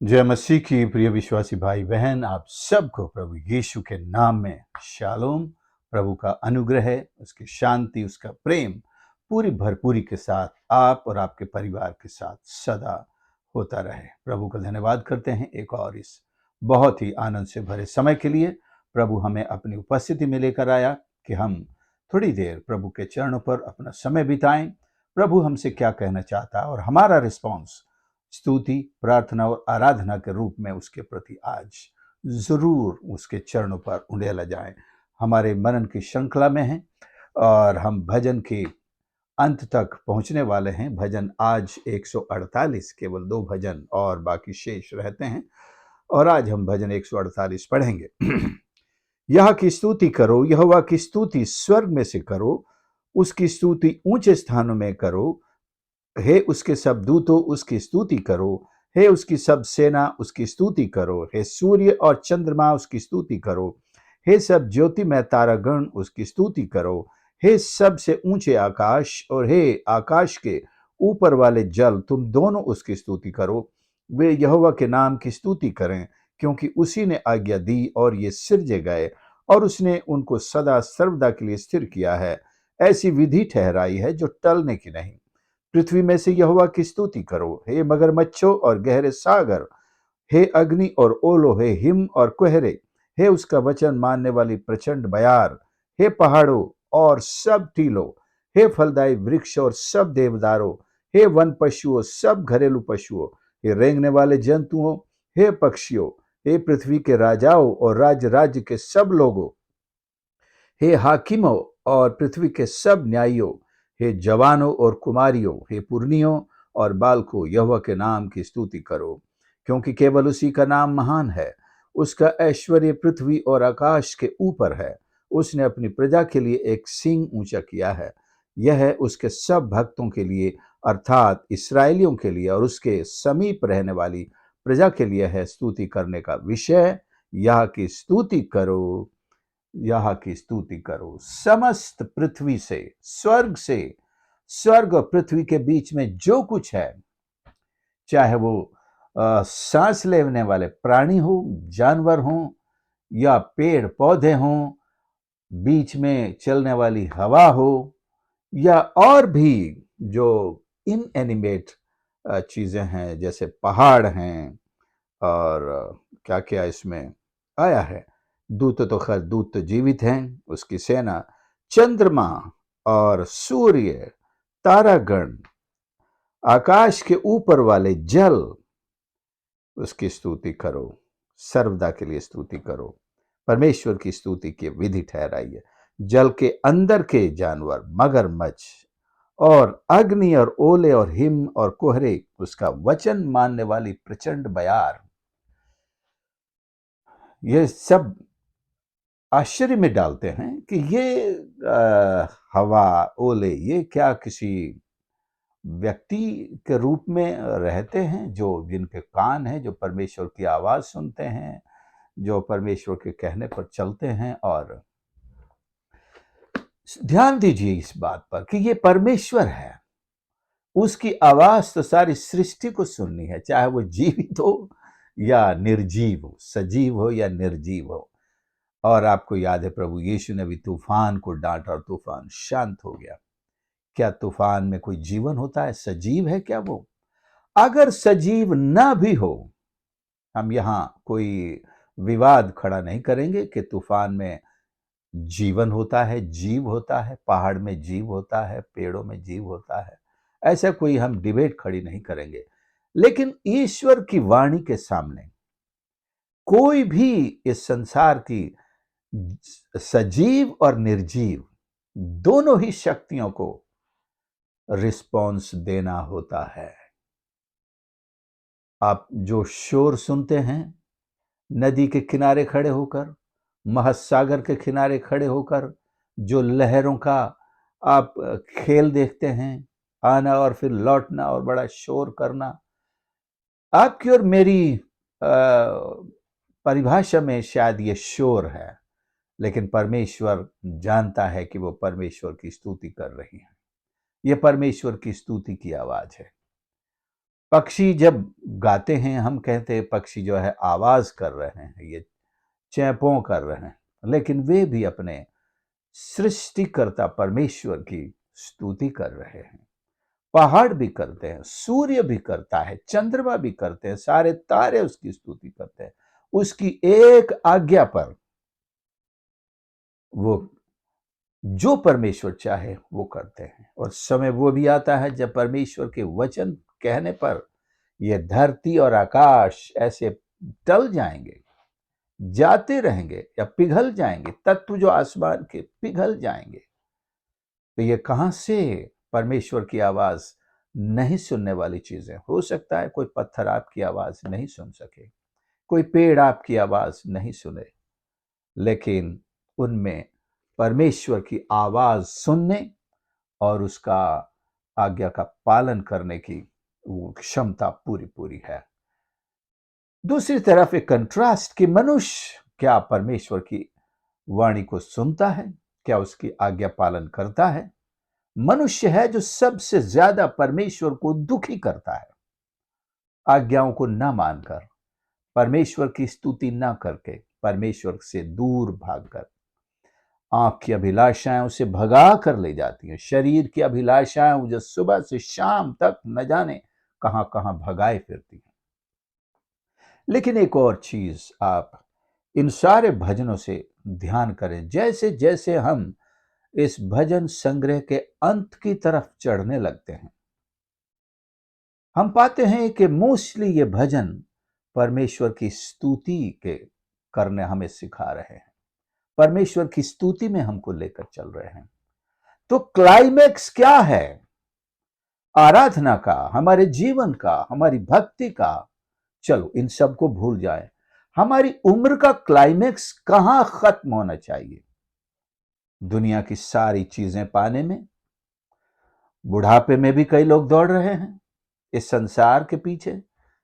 जय मसीह की प्रिय विश्वासी भाई बहन, आप सबको प्रभु यीशु के नाम में शालोम। प्रभु का अनुग्रह है, उसकी शांति, उसका प्रेम पूरी भरपूरी के साथ आप और आपके परिवार के साथ सदा होता रहे। प्रभु का धन्यवाद करते हैं एक और इस बहुत ही आनंद से भरे समय के लिए। प्रभु हमें अपनी उपस्थिति में लेकर आया कि हम थोड़ी देर प्रभु के चरणों पर अपना समय बिताएं। प्रभु हमसे क्या कहना चाहता है और हमारा रिस्पॉन्स स्तुति, प्रार्थना और आराधना के रूप में उसके प्रति आज जरूर उसके चरणों पर उंडेला जाए। हमारे मनन की श्रृंखला में हैं और हम भजन के अंत तक पहुंचने वाले हैं। भजन आज 148, केवल 2 भजन और बाकी शेष रहते हैं और आज हम भजन 148 पढ़ेंगे। यह की स्तुति करो, यहोवा की स्तुति स्वर्ग में से करो, उसकी स्तुति ऊंचे स्थानों में करो। हे उसके सब दूतों उसकी स्तुति करो, हे उसकी सब सेना उसकी स्तुति करो। हे सूर्य और चंद्रमा उसकी स्तुति करो, हे सब ज्योतिमय तारागण उसकी स्तुति करो। हे सबसे ऊंचे आकाश और हे आकाश के ऊपर वाले जल, तुम दोनों उसकी स्तुति करो। वे यहोवा के नाम की स्तुति करें, क्योंकि उसी ने आज्ञा दी और ये सिरजे गए, और उसने उनको सदा सर्वदा के लिए स्थिर किया है। ऐसी विधि ठहराई है जो टलने की नहीं। पृथ्वी में से यहोवा की स्तुति करो, हे मगरमच्छों और गहरे सागर, हे अग्नि और ओलो, हे हिम और कुहरे, हे उसका वचन मानने वाली प्रचंड बयार, हे पहाड़ों और सब टीलों, हे फलदायी वृक्ष और सब देवदारों, हे वन पशुओं, सब घरेलू पशुओं, हे रेंगने वाले जंतुओं, हे पक्षियों, हे पृथ्वी के राजाओं और राज्य राज्य के सब लोगों, हे हाकिमों और पृथ्वी के सब न्यायियों, हे जवानों और कुमारियों, हे पुरनियों और बालकों, यहोवा के नाम की स्तुति करो, क्योंकि केवल उसी का नाम महान है। उसका ऐश्वर्य पृथ्वी और आकाश के ऊपर है। उसने अपनी प्रजा के लिए एक सिंह ऊंचा किया है। यह है उसके सब भक्तों के लिए, अर्थात इसराइलियों के लिए और उसके समीप रहने वाली प्रजा के लिए है स्तुति करने का विषय। यह की स्तुति करो, यह की स्तुति करो समस्त पृथ्वी से, स्वर्ग से, स्वर्ग और पृथ्वी के बीच में जो कुछ है, चाहे वो सांस लेने वाले प्राणी हो, जानवर हो, या पेड़ पौधे हों, बीच में चलने वाली हवा हो, या और भी जो इनएनिमेट चीजें हैं, जैसे पहाड़ हैं और क्या क्या इसमें आया है। दूत तो खैर, दूत तो जीवित हैं, उसकी सेना, चंद्रमा और सूर्य, तारागण, आकाश के ऊपर वाले जल, उसकी स्तुति करो, सर्वदा के लिए स्तुति करो। परमेश्वर की स्तुति की विधि ठहराई है। जल के अंदर के जानवर, मगरमच्छ और अग्नि और ओले और हिम और कोहरे, उसका वचन मानने वाली प्रचंड बयार, ये सब आश्चर्य में डालते हैं कि ये हवा, ओले, ये क्या किसी व्यक्ति के रूप में रहते हैं, जो जिनके कान हैं, जो परमेश्वर की आवाज सुनते हैं, जो परमेश्वर के कहने पर चलते हैं। और ध्यान दीजिए इस बात पर कि ये परमेश्वर है। उसकी आवाज तो सारी सृष्टि को सुननी है, चाहे वो जीवित हो या निर्जीव हो, सजीव हो या निर्जीव हो। और आपको याद है, प्रभु यीशु ने भी तूफान को डांटा और तूफान शांत हो गया। क्या तूफान में कोई जीवन होता है? सजीव है क्या वो? अगर सजीव ना भी हो, हम यहां कोई विवाद खड़ा नहीं करेंगे कि तूफान में जीवन होता है, जीव होता है, पहाड़ में जीव होता है, पेड़ों में जीव होता है, ऐसा कोई हम डिबेट खड़ी नहीं करेंगे। लेकिन ईश्वर की वाणी के सामने कोई भी इस संसार की सजीव और निर्जीव दोनों ही शक्तियों को रिस्पॉन्स देना होता है। आप जो शोर सुनते हैं, नदी के किनारे खड़े होकर, महासागर के किनारे खड़े होकर, जो लहरों का आप खेल देखते हैं, आना और फिर लौटना और बड़ा शोर करना, आपकी और मेरी परिभाषा में शायद ये शोर है, लेकिन परमेश्वर जानता है कि वो परमेश्वर की स्तुति कर रही है। ये परमेश्वर की स्तुति की आवाज है। पक्षी जब गाते हैं, हम कहते हैं पक्षी जो है आवाज कर रहे हैं, ये चैंपों कर रहे हैं, लेकिन वे भी अपने सृष्टिकर्ता परमेश्वर की स्तुति कर रहे हैं। पहाड़ भी करते हैं, सूर्य भी करता है, चंद्रमा भी करते हैं, सारे तारे उसकी स्तुति करते हैं। उसकी एक आज्ञा पर वो जो परमेश्वर चाहे वो करते हैं। और समय वो भी आता है जब परमेश्वर के वचन कहने पर ये धरती और आकाश ऐसे टल जाएंगे, जाते रहेंगे या पिघल जाएंगे, तत्व जो आसमान के पिघल जाएंगे। तो ये कहां से परमेश्वर की आवाज नहीं सुनने वाली चीजें? हो सकता है कोई पत्थर आपकी आवाज नहीं सुन सके, कोई पेड़ आपकी आवाज नहीं सुने, लेकिन उनमें परमेश्वर की आवाज सुनने और उसका आज्ञा का पालन करने की वो क्षमता पूरी पूरी है। दूसरी तरफ एक कंट्रास्ट कि मनुष्य क्या परमेश्वर की वाणी को सुनता है, क्या उसकी आज्ञा पालन करता है? मनुष्य है जो सबसे ज्यादा परमेश्वर को दुखी करता है, आज्ञाओं को ना मानकर, परमेश्वर की स्तुति ना करके, परमेश्वर से दूर भागकर। आंख की अभिलाषाएं उसे भगा कर ले जाती हैं, शरीर की अभिलाषाएं जो सुबह से शाम तक न जाने कहां कहां भगाए फिरती हैं। लेकिन एक और चीज आप इन सारे भजनों से ध्यान करें, जैसे जैसे हम इस भजन संग्रह के अंत की तरफ चढ़ने लगते हैं, हम पाते हैं कि मोस्टली ये भजन परमेश्वर की स्तुति के करने हमें सिखा रहे हैं, परमेश्वर की स्तुति में हमको लेकर चल रहे हैं। तो क्लाइमेक्स क्या है आराधना का, हमारे जीवन का, हमारी भक्ति का? चलो इन सब को भूल जाए, हमारी उम्र का क्लाइमेक्स कहां खत्म होना चाहिए? दुनिया की सारी चीजें पाने में। बुढ़ापे में भी कई लोग दौड़ रहे हैं इस संसार के पीछे,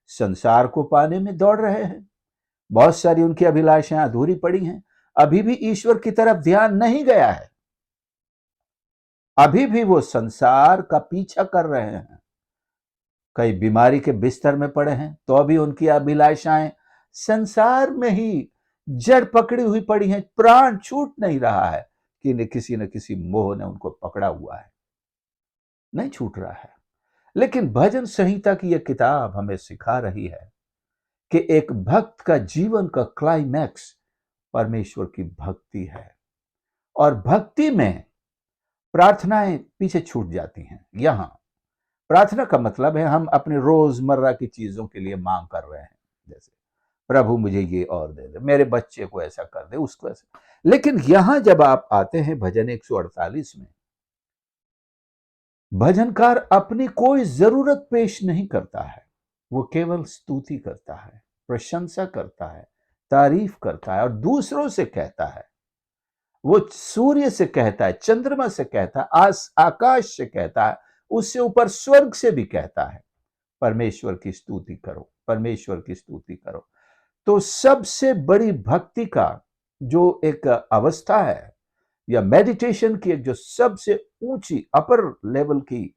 संसार को पाने में दौड़ रहे हैं। बहुत सारी उनकी अभिलाषाएं अधूरी पड़ी हैं, अभी भी ईश्वर की तरफ ध्यान नहीं गया है, अभी भी वो संसार का पीछा कर रहे हैं। कई बीमारी के बिस्तर में पड़े हैं तो अभी उनकी अभिलाषाएं संसार में ही जड़ पकड़ी हुई पड़ी हैं, प्राण छूट नहीं रहा है कि किसी न किसी मोह ने उनको पकड़ा हुआ है, नहीं छूट रहा है। लेकिन भजन संहिता की यह किताब हमें सिखा रही है कि एक भक्त का जीवन का क्लाइमैक्स परमेश्वर की भक्ति है, और भक्ति में प्रार्थनाएं पीछे छूट जाती हैं। यहां प्रार्थना का मतलब है हम अपने रोजमर्रा की चीजों के लिए मांग कर रहे हैं, जैसे प्रभु मुझे ये और दे दे, मेरे बच्चे को ऐसा कर दे, उसको ऐसा। लेकिन यहां जब आप आते हैं भजन 148 में, भजनकार अपनी कोई जरूरत पेश नहीं करता है, वो केवल स्तुति करता है, प्रशंसा करता है, तारीफ करता है और दूसरों से कहता है। वो सूर्य से कहता है, चंद्रमा से कहता है, आकाश से कहता है, उससे ऊपर स्वर्ग से भी कहता है परमेश्वर की स्तुति करो, परमेश्वर की स्तुति करो। तो सबसे बड़ी भक्ति का जो एक अवस्था है, या मेडिटेशन की एक जो सबसे ऊंची अपर लेवल की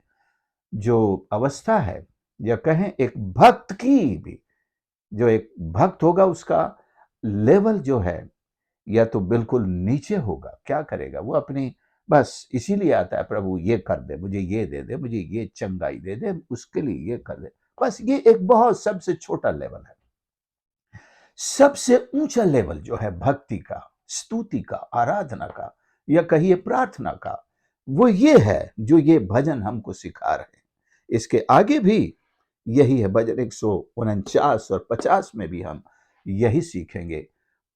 जो अवस्था है, या कहें एक भक्त की भी, जो एक भक्त होगा उसका लेवल जो है या तो बिल्कुल नीचे होगा। क्या करेगा वो? अपनी बस इसीलिए आता है प्रभु ये कर दे, मुझे ये दे दे, मुझे ये चंगाई दे दे, उसके लिए ये कर दे। बस ये एक बहुत सबसे छोटा लेवल है। सबसे ऊंचा लेवल जो है भक्ति का, स्तुति का, आराधना का, या कहिए प्रार्थना का, वो ये है जो ये भजन हमको सिखा रहे हैं। इसके आगे भी यही है, भजन 149 और 50 में भी हम यही सीखेंगे।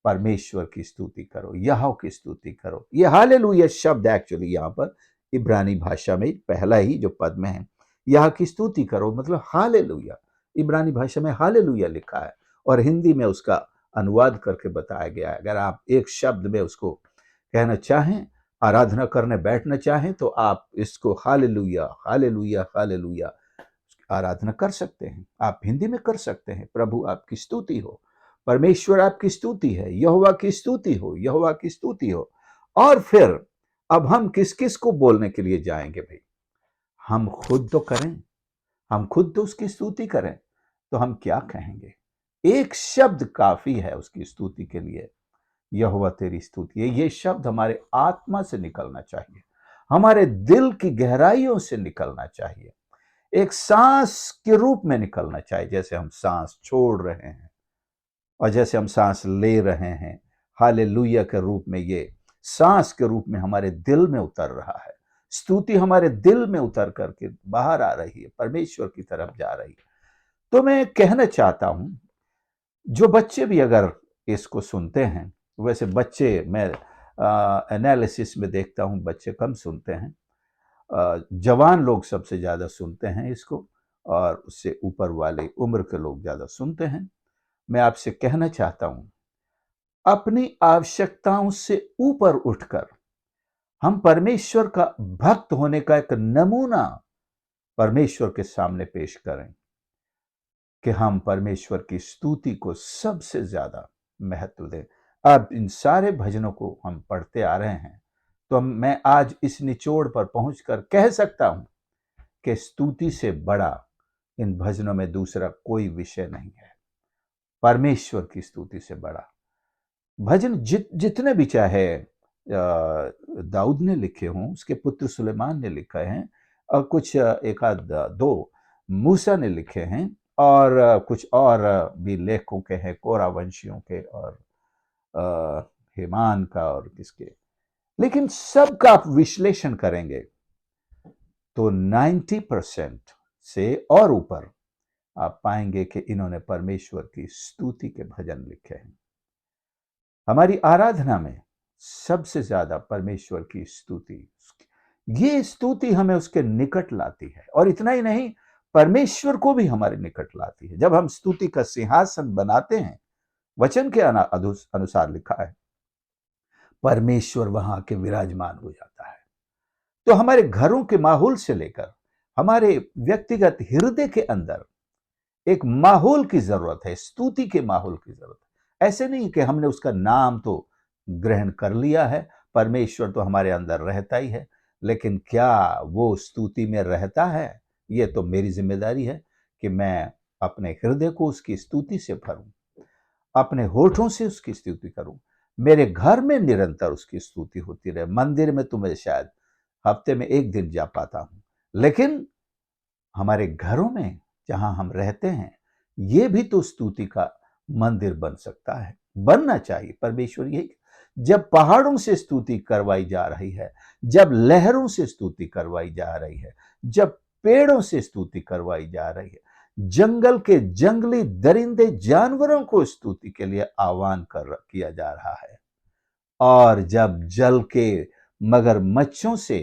परमेश्वर की स्तुति करो, यहोवा की स्तुति करो। ये हालेलुया शब्द एक्चुअली यहाँ पर इब्रानी भाषा में पहला ही जो पद में है, यह की स्तुति करो मतलब हालेलुया। इब्रानी भाषा में हालेलुया लिखा है और हिंदी में उसका अनुवाद करके बताया गया है। अगर आप एक शब्द में उसको कहना चाहें, आराधना करने बैठना चाहें, तो आप इसको हालेलुया हालेलुया हालेलुया आराधना कर सकते हैं। आप हिंदी में कर सकते हैं, प्रभु आपकी स्तुति हो, परमेश्वर आपकी स्तुति है, यहोवा की स्तुति हो, यहोवा की स्तुति हो। और फिर अब हम किस किस को बोलने के लिए जाएंगे भाई? हम खुद तो करें, हम खुद तो उसकी स्तुति करें तो हम क्या कहेंगे? एक शब्द काफी है उसकी स्तुति के लिए, यहोवा तेरी स्तुति है। ये शब्द हमारे आत्मा से निकलना चाहिए, हमारे दिल की गहराइयों से निकलना चाहिए, एक सांस के रूप में निकलना चाहिए। जैसे हम सांस छोड़ रहे हैं और जैसे हम सांस ले रहे हैं, हालेलुया के रूप में ये सांस के रूप में हमारे दिल में उतर रहा है। स्तुति हमारे दिल में उतर करके बाहर आ रही है, परमेश्वर की तरफ जा रही है। तो मैं कहना चाहता हूं, जो बच्चे भी अगर इसको सुनते हैं, वैसे बच्चे मैं एनालिसिस में देखता हूं बच्चे कम सुनते हैं, जवान लोग सबसे ज्यादा सुनते हैं इसको, और उससे ऊपर वाले उम्र के लोग ज्यादा सुनते हैं। मैं आपसे कहना चाहता हूं, अपनी आवश्यकताओं से ऊपर उठकर हम परमेश्वर का भक्त होने का एक नमूना परमेश्वर के सामने पेश करें कि हम परमेश्वर की स्तुति को सबसे ज्यादा महत्व दें। अब इन सारे भजनों को हम पढ़ते आ रहे हैं, तो मैं आज इस निचोड़ पर पहुंचकर कह सकता हूं कि स्तुति से बड़ा इन भजनों में दूसरा कोई विषय नहीं है। परमेश्वर की स्तुति से बड़ा भजन जितने भी चाहे दाऊद ने लिखे हों, उसके पुत्र सुलेमान ने लिखे हैं, और कुछ एक आध दो मूसा ने लिखे हैं, और कुछ और भी लेखकों के हैं, कोरा वंशियों के और हेमान का और किसके, लेकिन सबका आप विश्लेषण करेंगे तो 90% से और ऊपर आप पाएंगे कि इन्होंने परमेश्वर की स्तुति के भजन लिखे हैं। हमारी आराधना में सबसे ज्यादा परमेश्वर की स्तुति, ये स्तुति हमें उसके निकट लाती है, और इतना ही नहीं, परमेश्वर को भी हमारे निकट लाती है। जब हम स्तुति का सिंहासन बनाते हैं, वचन के अनुसार लिखा है, परमेश्वर वहां के विराजमान हो जाता है। तो हमारे घरों के माहौल से लेकर हमारे व्यक्तिगत हृदय के अंदर एक माहौल की जरूरत है, स्तुति के माहौल की जरूरत है। ऐसे नहीं कि हमने उसका नाम तो ग्रहण कर लिया है, परमेश्वर तो हमारे अंदर रहता ही है, लेकिन क्या वो स्तुति में रहता है? ये तो मेरी जिम्मेदारी है कि मैं अपने हृदय को उसकी स्तुति से भरूं, अपने होठों से उसकी स्तुति करूं, मेरे घर में निरंतर उसकी स्तुति होती रहे। मंदिर में तो मैं शायद हफ्ते में एक दिन जा पाता हूं, लेकिन हमारे घरों में जहां हम रहते हैं, ये भी तो स्तुति का मंदिर बन सकता है, बनना चाहिए। परमेश्वर यही, जब पहाड़ों से स्तुति करवाई जा रही है, जब लहरों से स्तुति करवाई जा रही है, जब पेड़ों से स्तुति करवाई जा रही है, जंगल के जंगली दरिंदे जानवरों को स्तुति के लिए आह्वान किया जा रहा है, और जब जल के मगरमच्छों से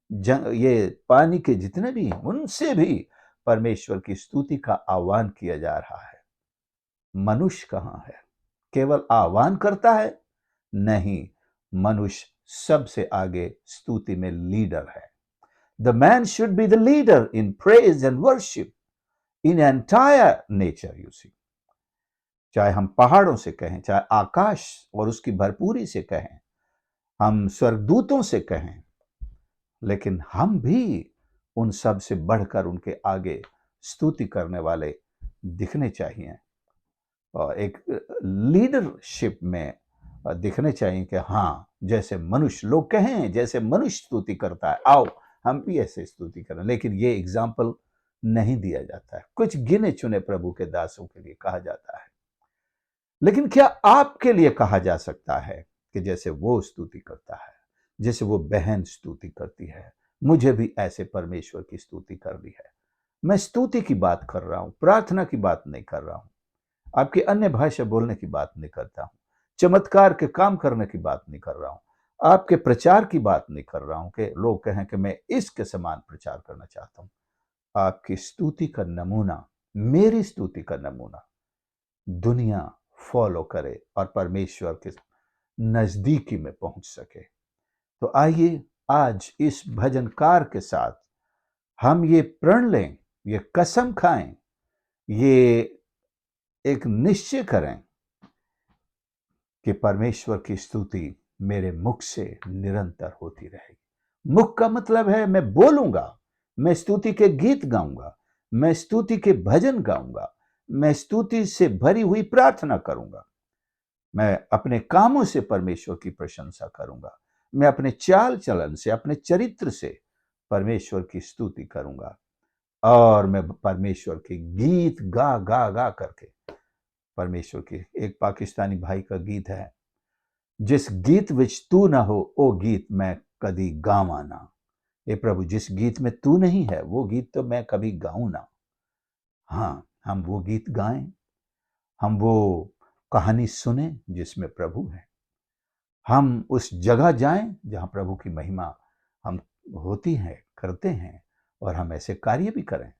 ये पानी के जितने भी उनसे भी परमेश्वर की स्तुति का आह्वान किया जा रहा है, मनुष्य कहां है? केवल आह्वान करता है? नहीं, मनुष्य सबसे आगे स्तुति में लीडर है। The man should be the leader in praise and worship in entire nature. You see, चाहे हम पहाड़ों से कहें, चाहे आकाश और उसकी भरपूरी से कहें, हम स्वर्गदूतों से कहें, लेकिन हम भी उन सब से बढ़कर उनके आगे स्तुति करने वाले दिखने चाहिए, और एक लीडरशिप में दिखने चाहिए कि हाँ, जैसे मनुष्य लोग कहें, जैसे मनुष्य स्तुति करता है, आओ हम भी ऐसे स्तुति करें। लेकिन ये एग्जाम्पल नहीं दिया जाता है, कुछ गिने चुने प्रभु के दासों के लिए कहा जाता है। लेकिन क्या आपके लिए कहा जा सकता है कि जैसे वो स्तुति करता है, जैसे वो बहन स्तुति करती है, मुझे भी ऐसे परमेश्वर की स्तुति करनी है? मैं स्तुति की बात कर रहा हूं, प्रार्थना की बात नहीं कर रहा हूं, आपकी अन्य भाषा बोलने की बात नहीं करता हूं, चमत्कार के काम करने की बात नहीं कर रहा हूं, आपके प्रचार की बात नहीं कर रहा हूं कि लोग कहें कि मैं इसके समान प्रचार करना चाहता हूं। आपकी स्तुति का नमूना, मेरी स्तुति का नमूना दुनिया फॉलो करे और परमेश्वर के नजदीकी में पहुंच सके। तो आइए आज इस भजनकार के साथ हम ये प्रण लें, ये कसम खाएं, ये एक निश्चय करें कि परमेश्वर की स्तुति मेरे मुख से निरंतर होती रहेगी। मुख का मतलब है मैं बोलूंगा, मैं स्तुति के गीत गाऊंगा, मैं स्तुति के भजन गाऊंगा, मैं स्तुति से भरी हुई प्रार्थना करूंगा, मैं अपने कामों से परमेश्वर की प्रशंसा करूंगा, मैं अपने चाल चलन से, अपने चरित्र से परमेश्वर की स्तुति करूंगा, और मैं परमेश्वर के गीत गा गा गा करके परमेश्वर के, एक पाकिस्तानी भाई का गीत है, जिस गीत विच तू ना हो ओ गीत मैं कदी गावा ना। हे प्रभु, जिस गीत में तू नहीं है वो गीत तो मैं कभी गाऊं ना। हाँ, हम वो गीत गाएं, हम वो कहानी सुने जिसमें प्रभु है, हम उस जगह जाएं जहां प्रभु की महिमा हम होती है, करते हैं, और हम ऐसे कार्य भी करें,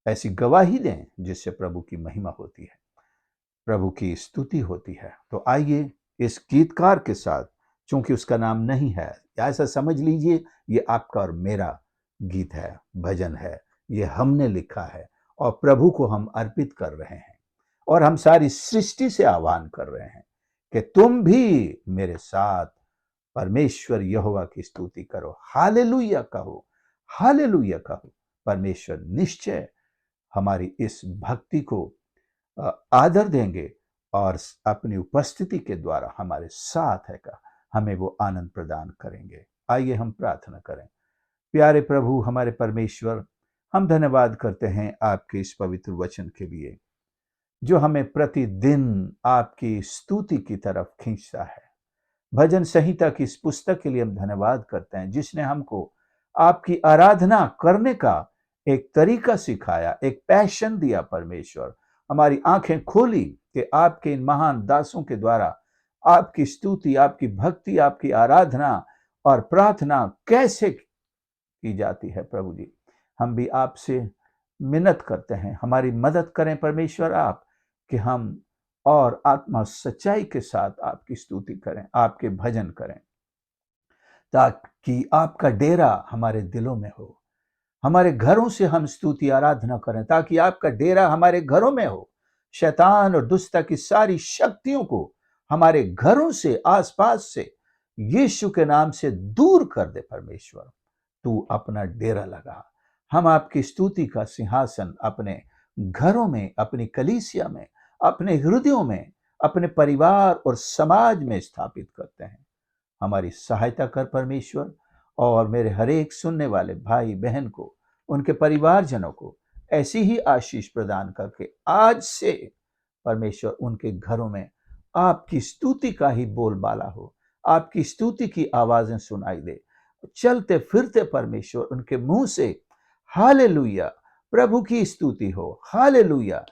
ऐसी गवाही दें जिससे प्रभु की महिमा होती है, प्रभु की स्तुति होती है। तो आइए इस गीतकार के साथ, चूंकि उसका नाम नहीं है, ऐसा समझ लीजिए ये आपका और मेरा गीत है, भजन है, ये हमने लिखा है और प्रभु को हम अर्पित कर रहे हैं, और हम सारी सृष्टि से आह्वान कर रहे हैं कि तुम भी मेरे साथ परमेश्वर यहोवा की स्तुति करो, हालेलुया कहो, हालेलुया कहो। परमेश्वर निश्चय हमारी इस भक्ति को आदर देंगे और अपनी उपस्थिति के द्वारा हमारे साथ है का हमें वो आनंद प्रदान करेंगे। आइए हम प्रार्थना करें। प्यारे प्रभु, हमारे परमेश्वर, हम धन्यवाद करते हैं आपके इस पवित्र वचन के लिए, जो हमें प्रतिदिन आपकी स्तुति की तरफ खींचता है। भजन संहिता की इस पुस्तक के लिए हम धन्यवाद करते हैं, जिसने हमको आपकी आराधना करने का एक तरीका सिखाया, एक पैशन दिया। परमेश्वर, हमारी आंखें खोली कि आपके इन महान दासों के द्वारा आपकी स्तुति, आपकी भक्ति, आपकी आराधना और प्रार्थना कैसे की जाती है। प्रभु जी, हम भी आपसे मिन्नत करते हैं, हमारी मदद करें परमेश्वर आप, कि हम और आत्मा सच्चाई के साथ आपकी स्तुति करें, आपके भजन करें, ताकि आपका डेरा हमारे दिलों में हो। हमारे घरों से हम स्तुति आराधना करें, ताकि आपका डेरा हमारे घरों में हो। शैतान और दुष्टता की सारी शक्तियों को हमारे घरों से, आसपास से यीशु के नाम से दूर कर दे। परमेश्वर, तू अपना डेरा लगा, हम आपकी स्तुति का सिंहासन अपने घरों में, अपनी कलीसिया में, अपने हृदयों में, अपने परिवार और समाज में स्थापित करते हैं। हमारी सहायता कर परमेश्वर, और मेरे हर एक सुनने वाले भाई बहन को, उनके परिवारजनों को ऐसी ही आशीष प्रदान करके आज से परमेश्वर उनके घरों में आपकी स्तुति का ही बोलबाला हो, आपकी स्तुति की आवाजें सुनाई दे। चलते फिरते परमेश्वर उनके मुंह से हालेलुया, प्रभु की स्तुति हो, हालेलुया,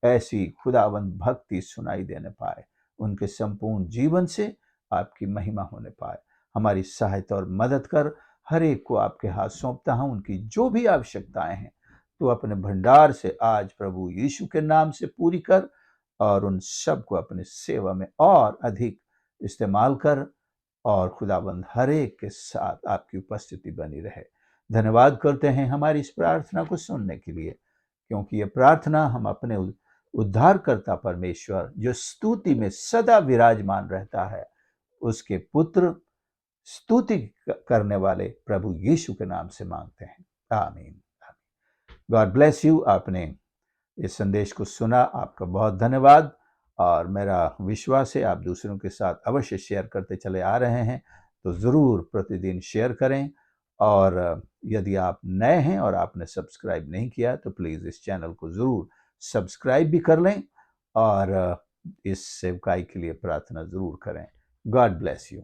ऐसी खुदावंद भक्ति सुनाई देने पाए। उनके संपूर्ण जीवन से आपकी महिमा होने पाए। हमारी सहायता और मदद कर। हर एक को आपके हाथ सौंपता हूं, उनकी जो भी आवश्यकताएं हैं तो अपने भंडार से आज प्रभु यीशु के नाम से पूरी कर, और उन सब को अपने सेवा में और अधिक इस्तेमाल कर, और खुदाबंद हर एक के साथ आपकी उपस्थिति बनी रहे। धन्यवाद करते हैं हमारी इस प्रार्थना को सुनने के लिए, क्योंकि ये प्रार्थना हम अपने उद्धारकर्ता परमेश्वर, जो स्तुति में सदा विराजमान रहता है, उसके पुत्र, स्तुति करने वाले प्रभु यीशु के नाम से मांगते हैं, आमीन। God bless you. आपने इस संदेश को सुना, आपका बहुत धन्यवाद। और मेरा विश्वास है आप दूसरों के साथ अवश्य शेयर करते चले आ रहे हैं, तो ज़रूर प्रतिदिन शेयर करें। और यदि आप नए हैं और आपने सब्सक्राइब नहीं किया तो प्लीज़ इस चैनल को ज़रूर सब्सक्राइब भी कर लें, और इस सेवकाई के लिए प्रार्थना ज़रूर करें। God bless you.